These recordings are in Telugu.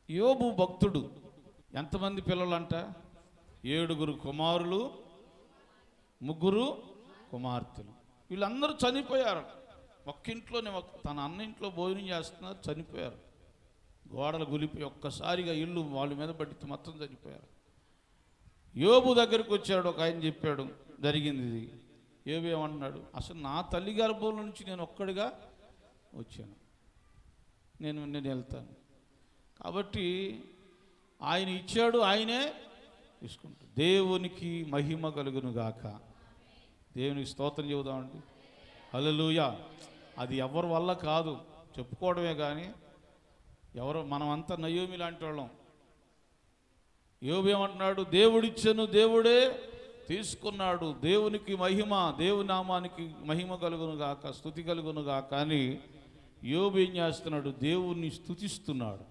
యోబు భక్తుడు. ఎంతమంది పిల్లలంట? 7 కుమారులు, 3 కుమార్తెలు. వీళ్ళందరూ చనిపోయారు. ఒక్కింట్లోనే తన అన్న ఇంట్లో భోజనం చేస్తున్నారు, చనిపోయారు. గోడలు గులిపి ఒక్కసారిగా ఇల్లు వాళ్ళ మీద పడి మొత్తం చనిపోయారు. యోబు దగ్గరికి వచ్చాడు ఒక ఆయన, చెప్పాడు జరిగింది ఇది. యోబు ఏమన్నాడు? అసలు నా తల్లి గర్భంలో నుంచి నేను ఒక్కడిగా వచ్చాను, నేను వెళ్తాను. కాబట్టి ఆయన ఇచ్చాడు, ఆయనే తీసుకుంటాడు. దేవునికి మహిమ కలుగును గాక. దేవునికి స్తోత్రం చెబుదామండి. హల్లెలూయా. అది ఎవరి వల్ల కాదు, చెప్పుకోవడమే కానీ ఎవరు, మనమంతా నయోమి లాంటి వాళ్ళం. యోబు ఏమంటున్నాడు? దేవుడిచ్చాను, దేవుడే తీసుకున్నాడు. దేవునికి మహిమ, దేవుని నామానికి మహిమ కలుగును గాక, స్తుతి కలుగును గాక అని యోబు ఏం చేస్తున్నాడు? దేవుణ్ణి స్తుతిస్తున్నాడు.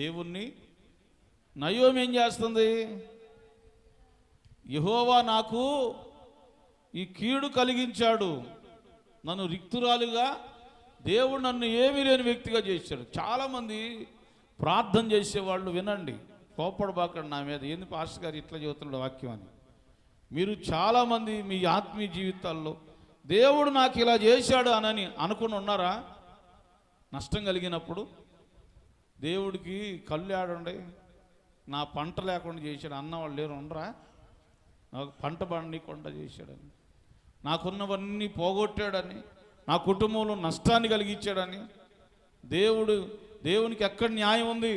దేవుణ్ణి. నయోమి ఏం చేస్తుంది? యెహోవా నాకు ఈ కీడు కలిగించాడు, నన్ను రిక్తురాలుగా, దేవుడు నన్ను ఏమీ లేని వ్యక్తిగా చేశాడు. చాలామంది ప్రార్థన చేసేవాళ్ళు వినండి, కోపడబాకండి నా మీద, ఏంది పాస్టర్ గారు ఇట్లా చెబుతున్నాడు వాక్యం అని. మీరు చాలామంది మీ ఆత్మీయ జీవితాల్లో దేవుడు నాకు ఇలా చేశాడు అని అనుకుని ఉన్నారా? నష్టం కలిగినప్పుడు దేవుడికి కళ్ళు ఆడండి, నా పంట లేకుండా చేశాడు అన్నవాళ్ళు లేరు ఉండరా? నాకు పంట పండకుండా చేశాడని, నాకున్నవన్నీ పోగొట్టాడని, నా కుటుంబంలో నష్టాన్ని కలిగించాడని, దేవునికి ఎక్కడ న్యాయం ఉంది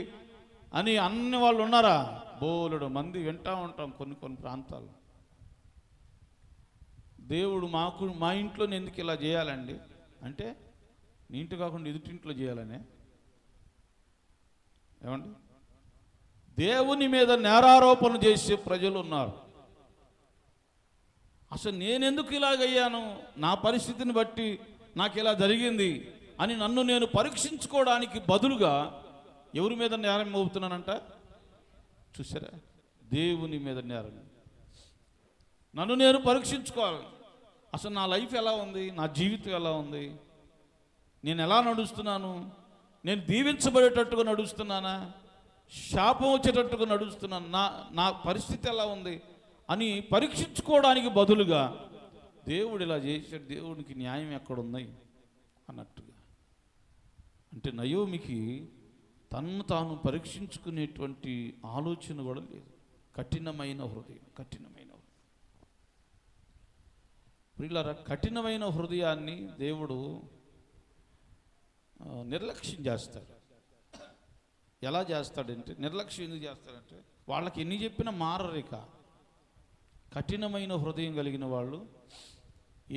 అని అన్ని వాళ్ళు ఉన్నారా? బోలెడు మంది వింటూ ఉంటాం కొన్ని ప్రాంతాల్లో. దేవుడు మా ఇంట్లో ఎందుకు ఇలా చేయాలండి అంటే, నీ ఇంటి కాకుండా ఎదుటింట్లో చేయాలనే. ఏమండి? దేవుని మీద నేరారోపణ చేసే ప్రజలు ఉన్నారు. అసలు నేనెందుకు ఇలాగయ్యాను, నా పరిస్థితిని బట్టి నాకు ఇలా జరిగింది అని నన్ను నేను పరీక్షించుకోవడానికి బదులుగా ఎవరి మీద నేరం మోపుతున్నానంట? చూసారా? దేవుని మీద నేరం. నన్ను నేను పరీక్షించుకోవాలి. అసలు నా లైఫ్ ఎలా ఉంది, నా జీవితం ఎలా ఉంది, నేను ఎలా నడుస్తున్నాను, నేను దీవించబడేటట్టుగా నడుస్తున్నానా, శాపం వచ్చేటట్టుగా నడుస్తున్నాను, నా పరిస్థితి ఎలా ఉంది అని పరీక్షించుకోవడానికి బదులుగా దేవుడు ఇలా చేశాడు, దేవునికి న్యాయం ఎక్కడున్నాయి అన్నట్టుగా. అంటే నయోమికి తన్ను తాను పరీక్షించుకునేటువంటి ఆలోచన కూడా లేదు. కఠినమైన హృదయం. ప్రియులారా, కఠినమైన హృదయాన్ని దేవుడు నిర్లక్ష్యం చేస్తాడు. ఎలా చేస్తాడంటే, నిర్లక్ష్యం ఎందుకు చేస్తాడంటే, వాళ్ళకి ఎన్ని చెప్పినా మారరిక. కఠినమైన హృదయం కలిగిన వాళ్ళు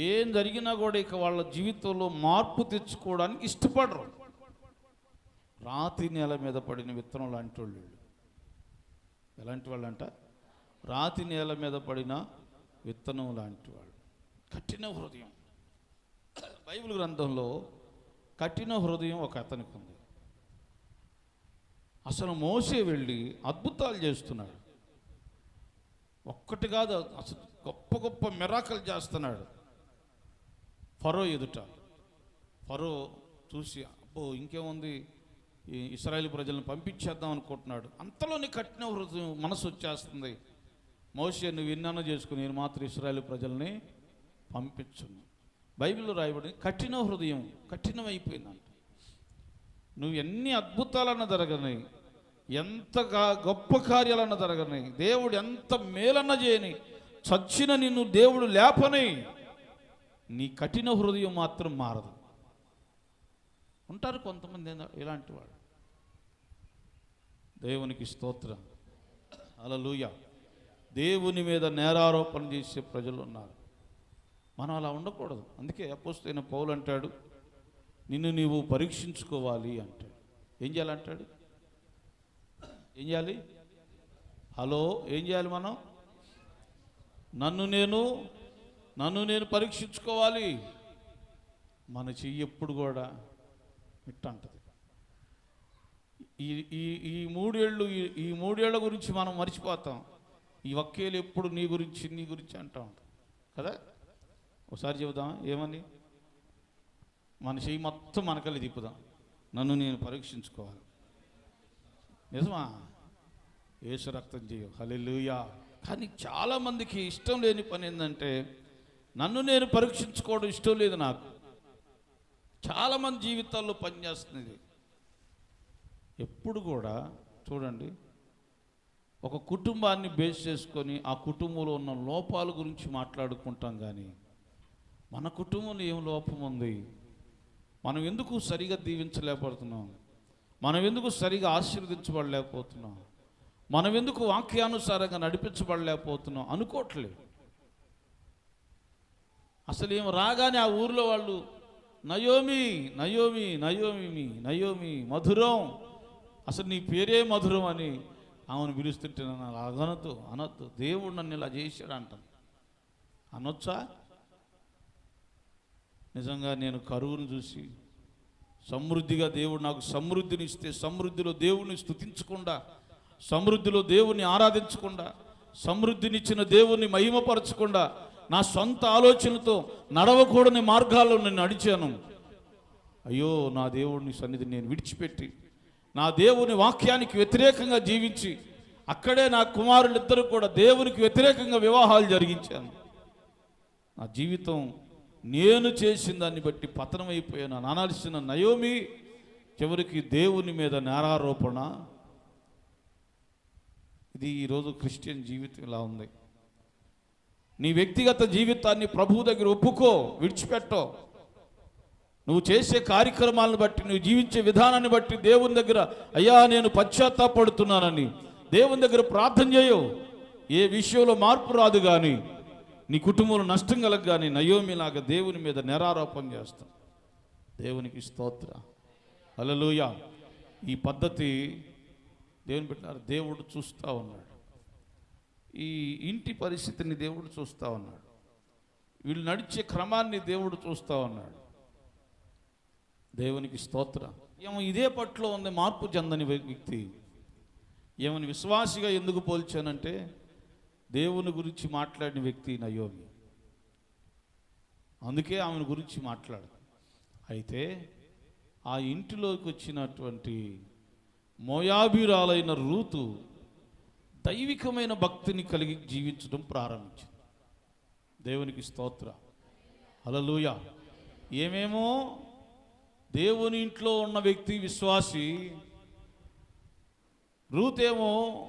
ఏం జరిగినా కూడా ఇక వాళ్ళ జీవితంలో మార్పు తెచ్చుకోవడానికి ఇష్టపడరు. రాతి నేల మీద పడిన విత్తనం లాంటి వాళ్ళు. ఎలాంటి వాళ్ళు అంట? రాతి నేల మీద పడిన విత్తనం లాంటి వాళ్ళు. కఠిన హృదయం. బైబిల్ గ్రంథంలో కఠిన హృదయం ఒక అతనికి ఉంది. అసలు మోసే వెళ్ళి అద్భుతాలు చేస్తున్నాడు. ఒక్కటి కాదు, అసలు గొప్ప గొప్ప మిరాకల్ చేస్తున్నాడు ఫరో ఎదుట. ఫరో చూసి అబ్బో ఇంకేముంది, ఈ ఇశ్రాయేలు ప్రజలను పంపించేద్దాం అనుకుంటున్నాడు. అంతలోని కఠిన హృదయం మనసు వచ్చేస్తుంది. మోసే నువ్వు ఎన్నన్నా చేసుకుని నేను మాత్రం ఇశ్రాయేలు ప్రజల్ని పంపించును. బైబిల్లో రాయబడింది కఠిన హృదయం కఠినమైపోయిందంట. నువ్వు ఎన్ని అద్భుతాలన్నా జరగని, ఎంత గొప్ప కార్యాలన్నా జరగని, దేవుడు ఎంత మేలన్నా చేయని, చచ్చిన నిన్ను దేవుడు లేపని, నీ కఠిన హృదయం మాత్రం మారదు. ఉంటారు కొంతమంది ఇలాంటి వాడు. దేవునికి స్తోత్రం. హల్లెలూయా. దేవుని మీద నేరారోపణ చేసే ప్రజలు ఉన్నారు. మనం అలా ఉండకూడదు. అందుకే అపోస్తలుడైన పౌలు అంటాడు, నిన్ను నీవు పరీక్షించుకోవాలి అంటాడు. ఏం చేయాలంటాడు? ఏం చేయాలి? ఏం చేయాలి మనం? నన్ను నేను పరీక్షించుకోవాలి. మన చెయ్యి ఎప్పుడు కూడా ఇట్టంటది. ఈ మూడేళ్ల గురించి మనం మర్చిపోతాం. ఈ ఒక్కేళ్ళు ఎప్పుడు నీ గురించి అంటూ ఉంటాం కదా. ఒకసారి చెబుదాం ఏమని? మన చెయ్యి మొత్తం మనకల్లి తిప్పుదాం. నన్ను నేను పరీక్షించుకోవాలి. నిజమా? యేసు రక్తం చేయం. హల్లెలూయా. కానీ చాలామందికి ఇష్టం లేని పని ఏంటంటే, నన్ను నేను పరీక్షించుకోవడం ఇష్టం లేదు నాకు. చాలామంది జీవితాల్లో పనిచేస్తుంది. ఎప్పుడు కూడా చూడండి, ఒక కుటుంబాన్ని బేస్ చేసుకొని ఆ కుటుంబంలో ఉన్న లోపాల గురించి మాట్లాడుకుంటాం. కానీ మన కుటుంబంలో ఏం లోపం ఉంది, మనం ఎందుకు సరిగా దీవించలేకపోతున్నాం, మనం ఎందుకు సరిగా ఆశీర్వదించబడలేకపోతున్నాం, మనం ఎందుకు వాక్యానుసారంగా నడిపించబడలేకపోతున్నాం అనుకోవట్లేదు. అసలు ఏం రాగానే ఆ ఊర్లో వాళ్ళు నయోమి నయోమి నయోమి నయోమి మధురం, అసలు నీ పేరే మధురం అని ఆమెను పిలుస్తుంటే నన్ను అనొద్దు, దేవుడు నన్ను ఇలా చేశాడు అంటాను. అనొచ్చా? నిజంగా నేను కరువును చూసి సమృద్ధిగా దేవుడు నాకు సమృద్ధిని ఇస్తే, సమృద్ధిలో దేవుణ్ణి స్తుతించకుండా, సమృద్ధిలో దేవుణ్ణి ఆరాధించకుండా, సమృద్ధినిచ్చిన దేవుణ్ణి మహిమపరచకుండా, నా సొంత ఆలోచనలతో నడవకూడని మార్గాల్లో నేను నడిచాను. అయ్యో, నా దేవుడిని సన్నిధిని నేను విడిచిపెట్టి నా దేవుని వాక్యానికి వ్యతిరేకంగా జీవించి అక్కడే నా కుమారులిద్దరూ కూడా దేవునికి వ్యతిరేకంగా వివాహాలు జరిగించాను. నా జీవితం నేను చేసిన దాన్ని బట్టి పతనమైపోయాను అనాల్సిన నయోమి చివరికి దేవుని మీద నేరారోపణ. ఇది ఈరోజు క్రిస్టియన్ జీవితం ఇలా ఉంది. నీ వ్యక్తిగత జీవితాన్ని ప్రభువు దగ్గర ఒప్పుకో, విడిచిపెట్టో. నువ్వు చేసే కార్యక్రమాలను బట్టి, నువ్వు జీవించే విధానాన్ని బట్టి దేవుని దగ్గర అయ్యా నేను పశ్చాత్తాపడుతున్నానని దేవుని దగ్గర ప్రార్థన చేయవు. ఏ విషయంలో మార్పు రాదు. కానీ నీ కుటుంబంలో నష్టం కలగ. కానీ నయోమిలాగా దేవుని మీద నేరారోపణ చేస్తాం. దేవునికి స్తోత్ర. హల్లెలూయా. ఈ పద్ధతి దేవుని పెట్టినారు. దేవుడు చూస్తూ ఉన్నాడు. ఈ ఇంటి పరిస్థితిని దేవుడు చూస్తూ ఉన్నాడు. వీళ్ళు నడిచే క్రమాన్ని దేవుడు చూస్తూ ఉన్నాడు. దేవునికి స్తోత్ర. ఏమో ఇదే పట్ల ఉంది మార్పు చెందని వ్యక్తి. ఏమని విశ్వాసిగా ఎందుకు పోల్చానంటే, దేవుని గురించి మాట్లాడిన వ్యక్తి నయోమి. అందుకే ఆమెను గురించి మాట్లాడు. అయితే ఆ ఇంటిలోకి వచ్చినటువంటి మోయాబీరాలైన రూతు దైవికమైన భక్తిని కలిగి జీవించడం ప్రారంభించింది. దేవునికి స్తోత్ర. హల్లెలూయా. ఏమేమో దేవుని ఇంట్లో ఉన్న వ్యక్తి విశ్వాసి, రూతేమో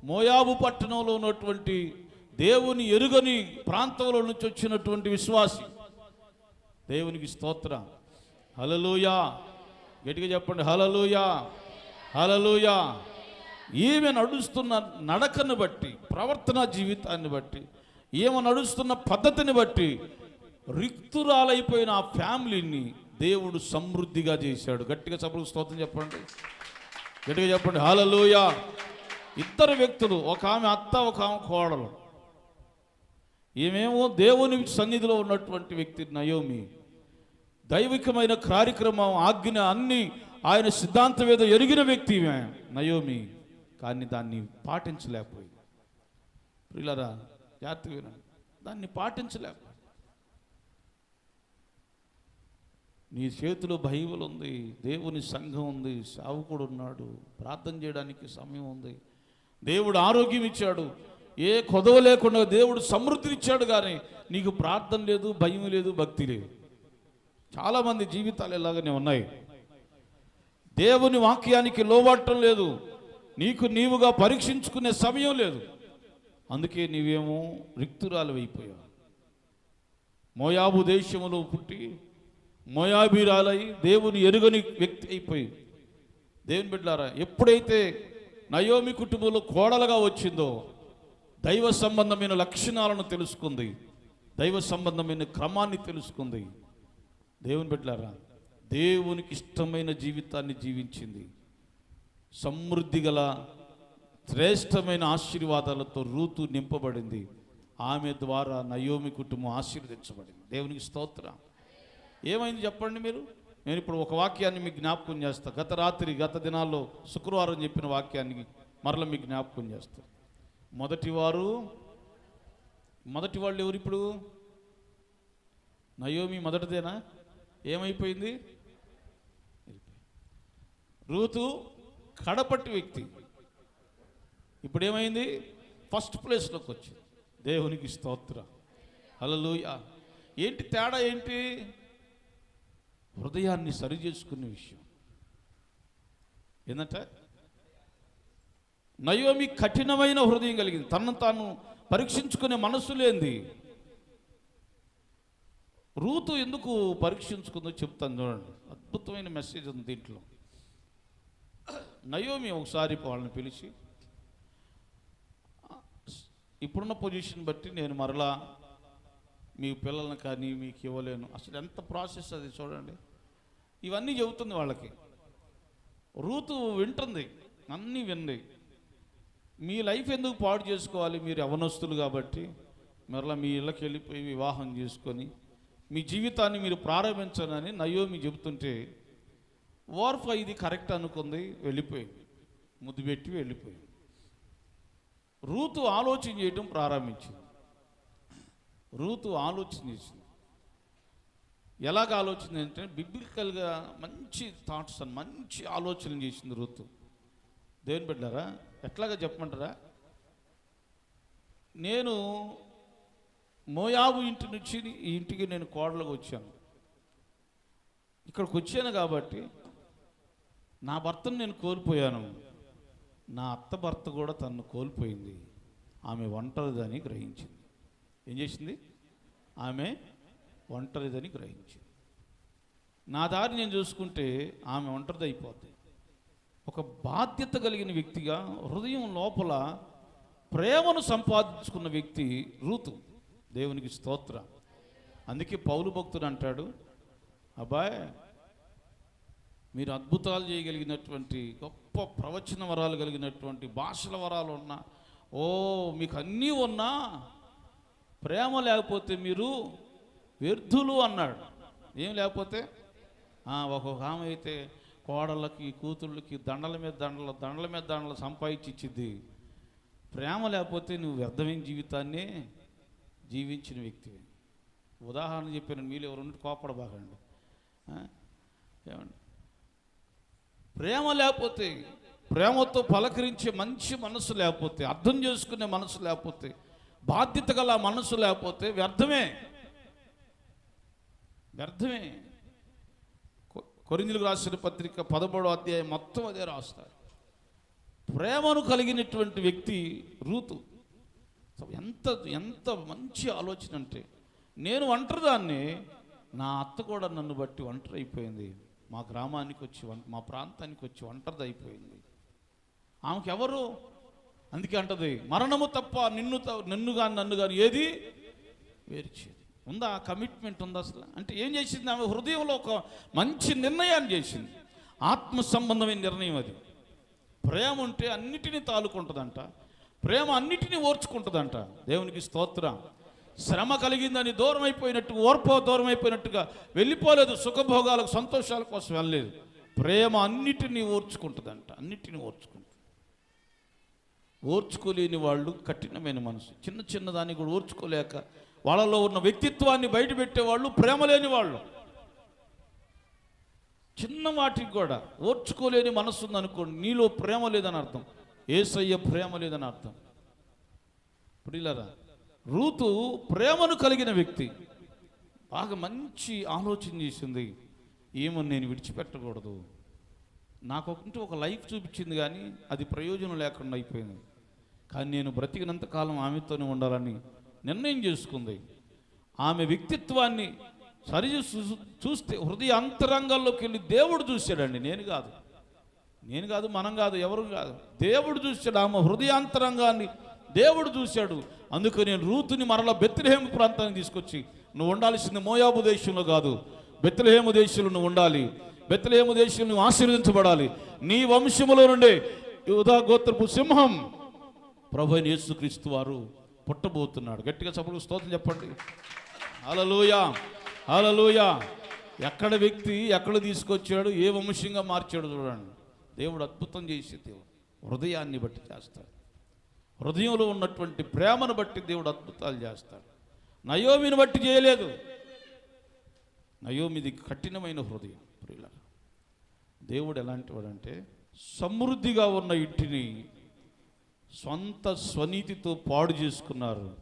మోయాబు పట్టణంలో ఉన్నటువంటి దేవుని ఎరుగని ప్రాంతంలో నుంచి వచ్చినటువంటి విశ్వాసి. దేవునికి స్తోత్ర. హల్లెలూయా. గట్టిగా చెప్పండి హల్లెలూయా. హల్లెలూయా. ఈమె నడుస్తున్న నడకను బట్టి, ప్రవర్తన జీవితాన్ని బట్టి, ఈమె నడుస్తున్న పద్ధతిని బట్టి రిక్తురాలైపోయిన ఆ ఫ్యామిలీని దేవుడు సమృద్ధిగా చేశాడు. గట్టిగా సభకు స్తోత్రం చెప్పండి. గట్టిగా చెప్పండి హల్లెలూయా. ఇద్దరు వ్యక్తులు, ఒక ఆమె అత్త, ఒక ఆమె కోడలు. ఈమెమో దేవుని సన్నిధిలో ఉన్నటువంటి వ్యక్తి నయోమి. దైవికమైన కార్యక్రమం, ఆజ్ఞ అన్ని ఆయన సిద్ధాంతం ఏదో ఎరిగిన వ్యక్తి నయోమి. కానీ దాన్ని పాటించలేకపోయింది. ప్రియులారా జాగ్రత్తగా వినండి, దాన్ని పాటించలేకపోయింది. నీ చేతిలో బైబిల్ ఉంది, దేవుని సంఘం ఉంది, సేవకుడు ఉన్నాడు, ప్రార్థన చేయడానికి సమయం ఉంది, దేవుడు ఆరోగ్యం ఇచ్చాడు, ఏ కొదవ లేకుండా దేవుడు సమృద్ధిని ఇచ్చాడు. కానీ నీకు ప్రార్థన లేదు, భయం లేదు, భక్తి లేదు. చాలామంది జీవితాలు ఇలాగనే ఉన్నాయి. దేవుని వాక్యానికి లోబట్టం లేదు, నీకు నీవుగా పరీక్షించుకునే సమయం లేదు. అందుకే నీవేమో రిక్తురాలు అయిపోయావు. మోయాబు దేశంలో పుట్టి మోయాబీరాలై దేవుని ఎరుగని వ్యక్తి అయిపోయి, దేవుని బిడ్డలారా, ఎప్పుడైతే నయోమి కుటుంబంలో కోడలుగా వచ్చిందో దైవ సంబంధమైన లక్షణాలను తెలుసుకుంది, దైవ సంబంధమైన క్రమాన్ని తెలుసుకుంది. దేవుని బిడ్డలారా, దేవునికి ఇష్టమైన జీవితాన్ని జీవించింది. సమృద్ధి గల శ్రేష్టమైన ఆశీర్వాదాలతో రూతు నింపబడింది. ఆమె ద్వారా నయోమి కుటుంబం ఆశీర్వదించబడింది. దేవునికి స్తోత్రం. ఏమైంది చెప్పండి మీరు. నేను ఇప్పుడు ఒక వాక్యాన్ని మీకు జ్ఞాపకం చేస్తాను. గత దినాల్లో శుక్రవారం చెప్పిన వాక్యాన్ని మరల మీకు జ్ఞాపకం చేస్తాను. మొదటి వాళ్ళు ఎవరు ఇప్పుడు? నయోమి మొదటిదేనా? ఏమైపోయింది? రూతు కడపట్టి వ్యక్తి. ఇప్పుడు ఏమైంది? ఫస్ట్ ప్లేస్లోకి వచ్చింది. దేవునికి స్తోత్రం. హల్లెలూయా. ఏంటి తేడా? ఏంటి? హృదయాన్ని సరి చేసుకునే విషయం ఏంటంటే, నయోమి కఠినమైన హృదయం కలిగింది. తనను తాను పరీక్షించుకునే మనస్సు లేనిది. రూతు ఎందుకు పరీక్షించుకుందో చెప్తాను చూడండి. అద్భుతమైన మెసేజ్ ఉంది దీంట్లో. నయోమి ఒకసారి వాళ్ళని పిలిచి, ఇప్పుడున్న పొజిషన్ బట్టి నేను మరలా మీ పిల్లల్ని కానీ మీకు ఇవ్వలేను. అసలు ఎంత ప్రాసెస్ అది చూడండి. ఇవన్నీ చెబుతుంది వాళ్ళకి. రూతు వింటుంది, అన్నీ వింది. మీ లైఫ్ ఎందుకు పాడు చేసుకోవాలి? మీరు యవనస్తులు కాబట్టి మరలా మీ ఇళ్ళకి వెళ్ళిపోయి వివాహం చేసుకొని మీ జీవితాన్ని మీరు ప్రారంభించనని నయోమి చెబుతుంటే, ఓర్ఫా ఇది కరెక్ట్ అనుకుంది, వెళ్ళిపోయింది. ముద్దు పెట్టి వెళ్ళిపోయింది. రూతు ఆలోచన చేయడం ప్రారంభించింది. రూతు ఆలోచన చేసింది. ఎలాగ ఆలోచన అంటే, బిబ్లికల్గా మంచి థాట్స్ అని మంచి ఆలోచన చేసింది రూతు. దేవుని బిడ్డలారా, ఎట్లాగా చెప్పమంటారా? నేను మోయాబు ఇంటి నుంచి ఈ ఇంటికి నేను కోడలుగా వచ్చాను. ఇక్కడికి వచ్చాను కాబట్టి నా భర్తను నేను కోల్పోయాను. నా అత్త భర్త కూడా తనను కోల్పోయింది. ఆమె ఒంటరిదని గ్రహించింది. ఏం చేసింది? ఆమె ఒంటరిదని గ్రహించింది. నా దారి నేను చూసుకుంటే ఆమె ఒంటరిది అయిపోద్ది. ఒక బాధ్యత కలిగిన వ్యక్తిగా హృదయం లోపల ప్రేమను సంపాదించుకున్న వ్యక్తి రూతు. దేవునికి స్తోత్రం. అందుకే పౌలు భక్తుడు అంటాడు, అబ్బాయ్ మీరు అద్భుతాలు చేయగలిగినటువంటి గొప్ప ప్రవచన వరాలు కలిగినటువంటి భాషల వరాలు ఉన్నా, మీకు అన్నీ ఉన్నా ప్రేమ లేకపోతే మీరు వ్యర్థులు అన్నాడు. ఏం లేకపోతే? ఒక్కొక్క ఆమె అయితే కోడళ్ళకి కూతుళ్ళకి దండల మీద దండలు సంపాదించి ఇచ్చిద్ది. ప్రేమ లేకపోతే నువ్వు వ్యర్థమైన జీవితాన్ని జీవించిన వ్యక్తి. ఉదాహరణ చెప్పాను, మీరు ఎవరు కోపడబాకండి. ఏమండి, ప్రేమ లేకపోతే, ప్రేమతో పలకరించే మంచి మనసు లేకపోతే, అర్థం చేసుకునే మనసు లేకపోతే, బాధ్యత గల మనసు లేకపోతే వ్యర్థమే. కొరింథీయులకు రాసిన పత్రిక 11వ అధ్యాయం మొత్తం అదే రాస్తారు. ప్రేమను కలిగినటువంటి వ్యక్తి రూతు. ఎంత మంచి ఆలోచన అంటే, నేను ఒంటరిదాన్ని, నా అత్త కూడా నన్ను బట్టి ఒంటరి అయిపోయింది. మా గ్రామానికి వచ్చి మా ప్రాంతానికి వచ్చి ఒంటరిది అయిపోయింది. ఆమెకి ఎవరు? అందుకే అంటది, మరణము తప్ప నన్ను కానీ ఏది వేర్చేది. ఉందా? కమిట్మెంట్ ఉందా అసలు? అంటే ఏం చేసింది? ఆమె హృదయంలో ఒక మంచి నిర్ణయాన్ని చేసింది. ఆత్మ సంబంధమైన నిర్ణయం అది. ప్రేమ ఉంటే అన్నిటినీ తాలుకుంటుందంట. ప్రేమ అన్నిటినీ ఓర్చుకుంటుందంట. దేవునికి స్తోత్రం. శ్రమ కలిగిందని దూరం అయిపోయినట్టు, దూరం అయిపోయినట్టుగా వెళ్ళిపోలేదు. సుఖభోగాలకు సంతోషాల కోసం వెళ్ళలేదు. ప్రేమ అన్నిటినీ ఓర్చుకుంటుందంట. అన్నిటినీ ఓర్చుకోలేని వాళ్ళు కఠినమైన మనసు. చిన్న దాన్ని కూడా ఓర్చుకోలేక వాళ్ళలో ఉన్న వ్యక్తిత్వాన్ని బయటపెట్టేవాళ్ళు ప్రేమ లేని వాళ్ళు. చిన్న వాటికి కూడా ఓర్చుకోలేని మనసు ఉందనుకోండి, నీలో ప్రేమ లేదని అర్థం. యేసయ్య ప్రేమ లేదని అర్థం. ఇప్పుడు ఇలారా, రూతు ప్రేమను కలిగిన వ్యక్తి. బాగా మంచి ఆలోచన చేసింది. ఏమో నేను విడిచిపెట్టకూడదు. నాకంటూ ఒక లైఫ్ చూపించింది, కానీ అది ప్రయోజనం లేకుండా అయిపోయింది. కానీ నేను బ్రతికినంతకాలం ఆమెతోనే ఉండాలని నిర్ణయం చేసుకుంది. ఆమె వ్యక్తిత్వాన్ని చూస్తే హృదయ అంతరంగాల్లోకి వెళ్ళి దేవుడు చూశాడండి. నేను కాదు, మనం కాదు, ఎవరు కాదు. దేవుడు చూశాడు. ఆమె హృదయాంతరంగాన్ని దేవుడు చూశాడు. అందుకు నేను రూతుని మరలా బెత్లెహేము ప్రాంతానికి తీసుకొచ్చి, నువ్వు ఉండాల్సింది మోయాబు దేశంలో కాదు, బెత్లెహేము దేశంలో నువ్వు ఉండాలి. బెత్లెహేము దేశంలో నువ్వు ఆశీర్వదించబడాలి. నీ వంశములో నుండే యూదా గోత్రపు సింహం ప్రభువైన యేసుక్రీస్తు వారు పుట్టబోతున్నాడు. గట్టిగా చప్పట్లు స్తోత్రం చెప్పండి. హల్లెలూయా, హల్లెలూయా. ఎక్కడ వ్యక్తి ఎక్కడ తీసుకొచ్చాడు, ఏ వంశంగా మార్చాడు చూడండి. దేవుడు అద్భుతం చేసే దేవుడు. హృదయాన్ని బట్టి చేస్తాడు. హృదయంలో ఉన్నటువంటి ప్రేమను బట్టి దేవుడు అద్భుతాలు చేస్తాడు. నయోమిని బట్టి చేయలేదు. నయోమిది కఠినమైన హృదయం. దేవుడు ఎలాంటి వాడంటే, సమృద్ధిగా ఉన్న ఇంటిని సొంత స్వనీతితో పాడు చేసుకున్నారు.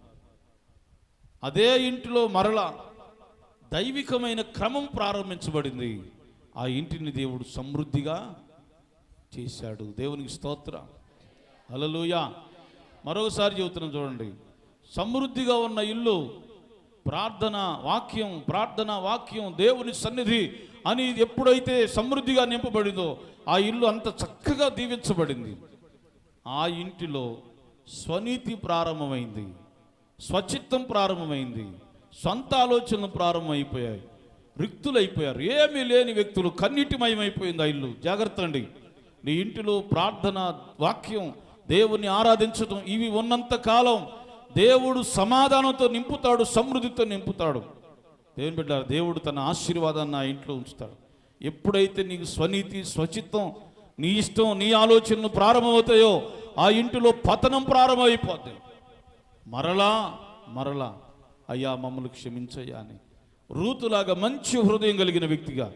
అదే ఇంటిలో మరలా దైవికమైన క్రమం ప్రారంభించబడింది. ఆ ఇంటిని దేవుడు సమృద్ధిగా చేశాడు. దేవునికి స్తోత్రం. హల్లెలూయా. మరొకసారి చెబుతున్నాం చూడండి. సమృద్ధిగా ఉన్న ఇల్లు ప్రార్థన వాక్యం దేవుని సన్నిధి అని ఎప్పుడైతే సమృద్ధిగా నింపబడిందో ఆ ఇల్లు అంత చక్కగా దీవించబడింది. ఆ ఇంటిలో స్వనీతి ప్రారంభమైంది, స్వచిత్తం ప్రారంభమైంది, సొంత ఆలోచనలు ప్రారంభమైపోయాయి. రిక్తులైపోయారు. ఏమీ లేని వ్యక్తులు, కన్నీటిమయమైపోయింది ఆ ఇల్లు. జాగ్రత్త అండి. నీ ఇంటిలో ప్రార్థన, వాక్యం, దేవుని ఆరాధించడం ఇవి ఉన్నంత కాలం దేవుడు సమాధానంతో నింపుతాడు, సమృద్ధితో నింపుతాడు. దేవుని బిడ్డ, దేవుడు తన ఆశీర్వాదాన్ని ఆ ఇంట్లో ఉంచుతాడు. ఎప్పుడైతే నీకు స్వనీతి, స్వచిత్తం, నీ ఇష్టం, నీ ఆలోచనలు ప్రారంభమవుతాయో ఆ ఇంటిలో పతనం ప్రారంభమైపోద్ది. మరలా అయ్యా మమ్మల్ని క్షమించయ్యా అని రూతులాగా మంచి హృదయం కలిగిన వ్యక్తిగా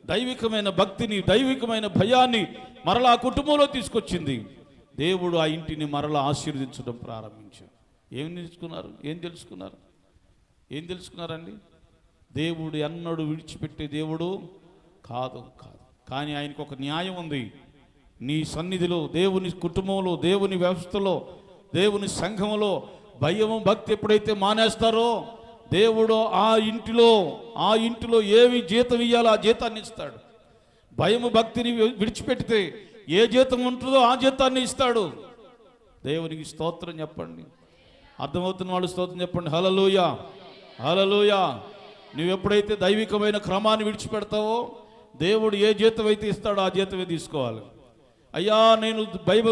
దైవికమైన భక్తిని, దైవికమైన భయాన్ని మరలా ఆ కుటుంబంలో తీసుకొచ్చింది. దేవుడు ఆ ఇంటిని మరలా ఆశీర్వదించడం ప్రారంభించాడు. ఏం తెలుసుకున్నారండి? దేవుడు ఎన్నడూ విడిచిపెట్టే దేవుడు కాదు. కానీ ఆయనకు ఒక న్యాయం ఉంది. నీ సన్నిధిలో, దేవుని కుటుంబంలో, దేవుని వ్యవస్థలో, దేవుని సంఘంలో భయము, భక్తి ఎప్పుడైతే మానేస్తారో దేవుడు ఆ ఇంటిలో ఏమి జీతం ఇవ్వాలో ఆ జీతాన్ని ఇస్తాడు. భయము, భక్తిని విడిచిపెడితే ఏ జీతం ఉంటుందో ఆ జీతాన్ని ఇస్తాడు. దేవునికి స్తోత్రం చెప్పండి. అర్థమవుతున్న వాళ్ళు స్తోత్రం చెప్పండి. హల్లెలూయా. నువ్వు ఎప్పుడైతే దైవికమైన క్రమాన్ని విడిచిపెడతావో దేవుడు ఏ జీతం అయితే ఇస్తాడో ఆ జీతమే తీసుకోవాలి. అయ్యా నేను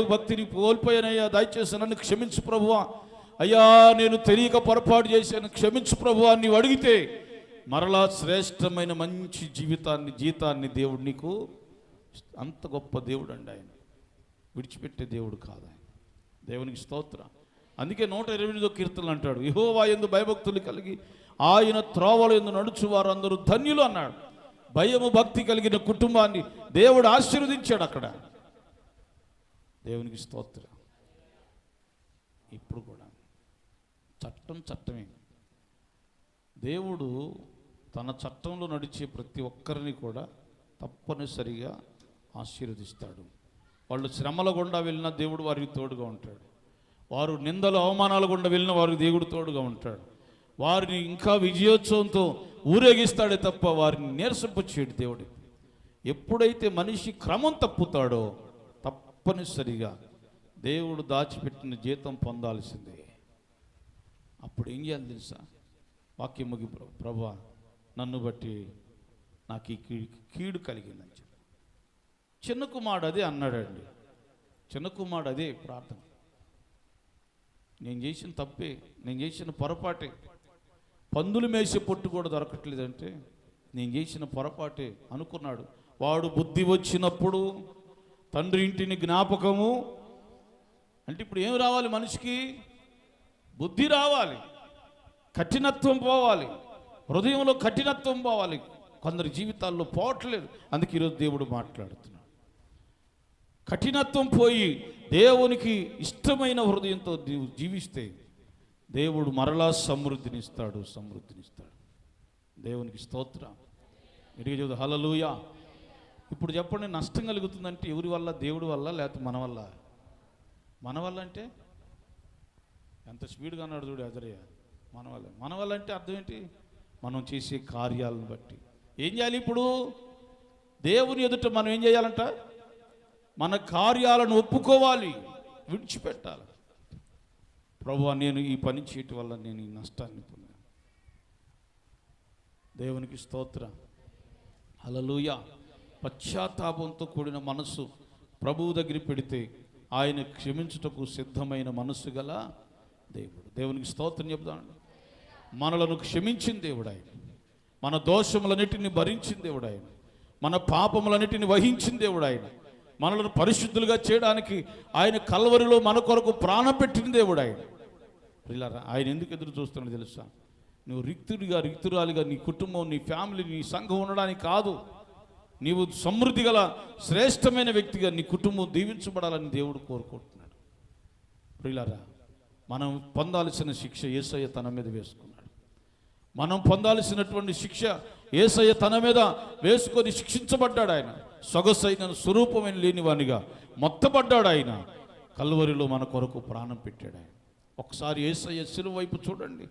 భక్తిని కోల్పోయానయ్యా, దయచేసి నన్ను క్షమించు ప్రభువా, అయ్యా నేను తెలియక పొరపాటు చేశాను, క్షమించు ప్రభువా అని నీవు అడిగితే మరలా శ్రేష్టమైన మంచి జీతాన్ని దేవుడు నీకు, అంత గొప్ప దేవుడు అండి ఆయన. విడిచిపెట్టే దేవుడు కాదు ఆయన. దేవునికి స్తోత్రం. అందుకే 128వ కీర్తనలు అంటాడు, యెహోవా యందు భయభక్తులు కలిగి ఆయన త్రోవల యందు నడుచు వారందరూ ధన్యులు అన్నాడు. భయము, భక్తి కలిగిన కుటుంబాన్ని దేవుడు ఆశీర్వదించాడు అక్కడ. దేవునికి స్తోత్రం. ఇప్పుడు కూడా చట్టమే. దేవుడు తన చట్టంలో నడిచే ప్రతి ఒక్కరిని కూడా తప్పనిసరిగా ఆశీర్వదిస్తాడు. వాళ్ళు శ్రమల గుండా వెళ్ళిన దేవుడు వారికి తోడుగా ఉంటాడు. వారు నిందలు, అవమానాల గుండా వెళ్ళిన వారికి దేవుడు తోడుగా ఉంటాడు. వారిని ఇంకా విజయోత్సవంతో ఊరేగిస్తాడే తప్ప వారిని నీరసింపచేయడు దేవుడు. ఎప్పుడైతే మనిషి క్రమం తప్పుతాడో తప్పనిసరిగా దేవుడు దాచిపెట్టిన జీతం పొందాల్సిందే. అప్పుడు ఏం చేయాలి తెలుసా? వాక్యం ముగి, ప్రభువా నన్ను బట్టి నాకు ఈ కీడు కలిగిందని చెప్పి చిన్న కుమారుడు అదే అన్నాడండి. చిన్న కుమారుడు అదే ప్రార్థన. నేను చేసిన తప్పే, నేను చేసిన పొరపాటే. పందులు మేసే పొట్టు కూడా దొరకట్లేదంటే నేను చేసిన పొరపాటే అనుకున్నాడు. వాడు బుద్ధి వచ్చినప్పుడు తండ్రి ఇంటిని జ్ఞాపకము అంటే ఇప్పుడు ఏం రావాలి? మనిషికి బుద్ధి రావాలి, కఠినత్వం పోవాలి, హృదయంలో కఠినత్వం పోవాలి. కొందరి జీవితాల్లో పోవట్లేదు. అందుకే ఈరోజు దేవుడు మాట్లాడుతున్నాడు. కఠినత్వం పోయి దేవునికి ఇష్టమైన హృదయంతో జీవిస్తే దేవుడు మరలా సమృద్ధినిస్తాడు. దేవునికి స్తోత్రం. ఇడిగి చదువు. హల్లెలూయా. ఇప్పుడు చెప్పండి, నష్టం కలుగుతుందంటే ఎవరి వల్ల? దేవుడి వల్ల, లేకపోతే మన వల్ల? మన వల్ల అంటే ఎంత స్పీడ్గా అన్నాడు చూడు అజరయ్య. మన వల్ల అంటే అర్థం ఏంటి? మనం చేసే కార్యాలను బట్టి. ఏం చేయాలి ఇప్పుడు? దేవుని ఎదుట మనం ఏం చేయాలంట? మన కార్యాలను ఒప్పుకోవాలి, విడిచిపెట్టాలి. ప్రభువా నేను ఈ పని చేయటం వల్ల నేను ఈ నష్టాన్ని పొందాను. దేవునికి స్తోత్రం. హల్లెలూయా. పశ్చాత్తాపంతో కూడిన మనస్సు ప్రభువు దగ్గర పెడితే ఆయన క్షమించుటకు సిద్ధమైన మనస్సు గల దేవుడు. దేవునికి స్తోత్రం చెప్తాను. మనలను క్షమించిన దేవుడు ఆయన. మన దోషములన్నిటిని భరించిన దేవుడు ఆయన. మన పాపములన్నిటిని వహించిన దేవుడు ఆయన. మనలను పరిశుద్ధులుగా చేయడానికి ఆయన కల్వరిలో మన కొరకు ప్రాణం పెట్టిన దేవుడు ఆయన. ఆయన ఎందుకు ఎదురు చూస్తున్నాడు తెలుసా? నువ్వు రిక్తురాలిగా నీ కుటుంబం, నీ ఫ్యామిలీ, నీ సంఘం ఉండడానికి కాదు. నీవు సమృద్ధి గల శ్రేష్టమైన వ్యక్తిగా నీ కుటుంబం దీవించబడాలని దేవుడు కోరుకుంటున్నాడు. ప్రియులారా, మనం పొందాల్సిన శిక్ష యేసయ్య తన మీద వేసుకున్నాడు. మనం పొందాల్సినటువంటి శిక్ష యేసయ్య తన మీద వేసుకొని శిక్షించబడ్డాడు. ఆయన సొగసైన స్వరూపమైన లేనివానిగా మొత్తపడ్డాడు. ఆయన కల్వరిలో మన కొరకు ప్రాణం పెట్టాడు. ఆయన ఒకసారి యేసయ్య శిలువ వైపు చూడండి,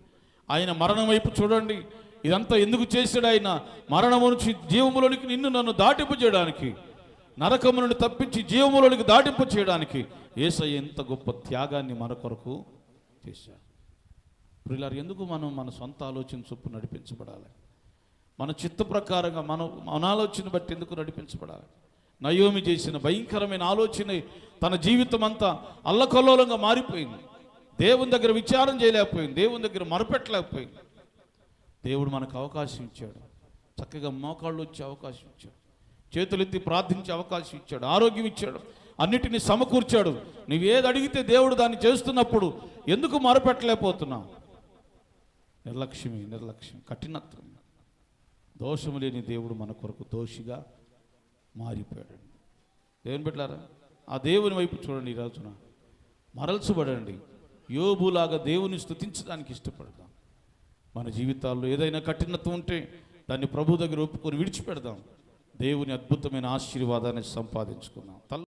ఆయన మరణం వైపు చూడండి. ఇదంతా ఎందుకు చేశాడు? ఆయన మరణము నుంచి జీవములోనికి నిన్ను నన్ను దాటింపు చేయడానికి, నరకము నుండి తప్పించి జీవములోనికి దాటింపు చేయడానికి యేసయ్య ఎంత గొప్ప త్యాగాన్ని మన కొరకు చేశాడు. ప్రియులారా, ఎందుకు మనం మన సొంత ఆలోచన చొప్పు నడిపించబడాలి? మన చిత్త ప్రకారంగా మన ఆలోచన బట్టి ఎందుకు నడిపించబడాలి? నయోమి చేసిన భయంకరమైన ఆలోచన తన జీవితం అంతా అల్లకల్లోలంగా మారిపోయింది. దేవుని దగ్గర విచారం చేయలేకపోయింది, దేవుని దగ్గర మొరపెట్టలేకపోయింది. దేవుడు మనకు అవకాశం ఇచ్చాడు, చక్కగా మోకాళ్ళు వచ్చే అవకాశం ఇచ్చాడు, చేతులెత్తి ప్రార్థించే అవకాశం ఇచ్చాడు, ఆరోగ్యం ఇచ్చాడు, అన్నిటినీ సమకూర్చాడు. నువ్వేది అడిగితే దేవుడు దాన్ని చేస్తున్నప్పుడు ఎందుకు మొరపెట్టలేకపోతున్నావు? నిర్లక్ష్యం, కఠినత్వం. దోషము లేని దేవుడు మన కొరకు దోషిగా మారిపోయాడు. దేవుని బిడ్డలారా, ఆ దేవుని వైపు చూడండి. ఈ రోజున మరల్చబడండి. యోబులాగా దేవుని స్తుతించడానికి ఇష్టపడదాం. మన జీవితాల్లో ఏదైనా కఠినత్వం ఉంటే దాన్ని ప్రభు దగ్గర ఒప్పుకొని విడిచిపెడదాం. దేవుని అద్భుతమైన ఆశీర్వాదాన్ని సంపాదించుకుందాం.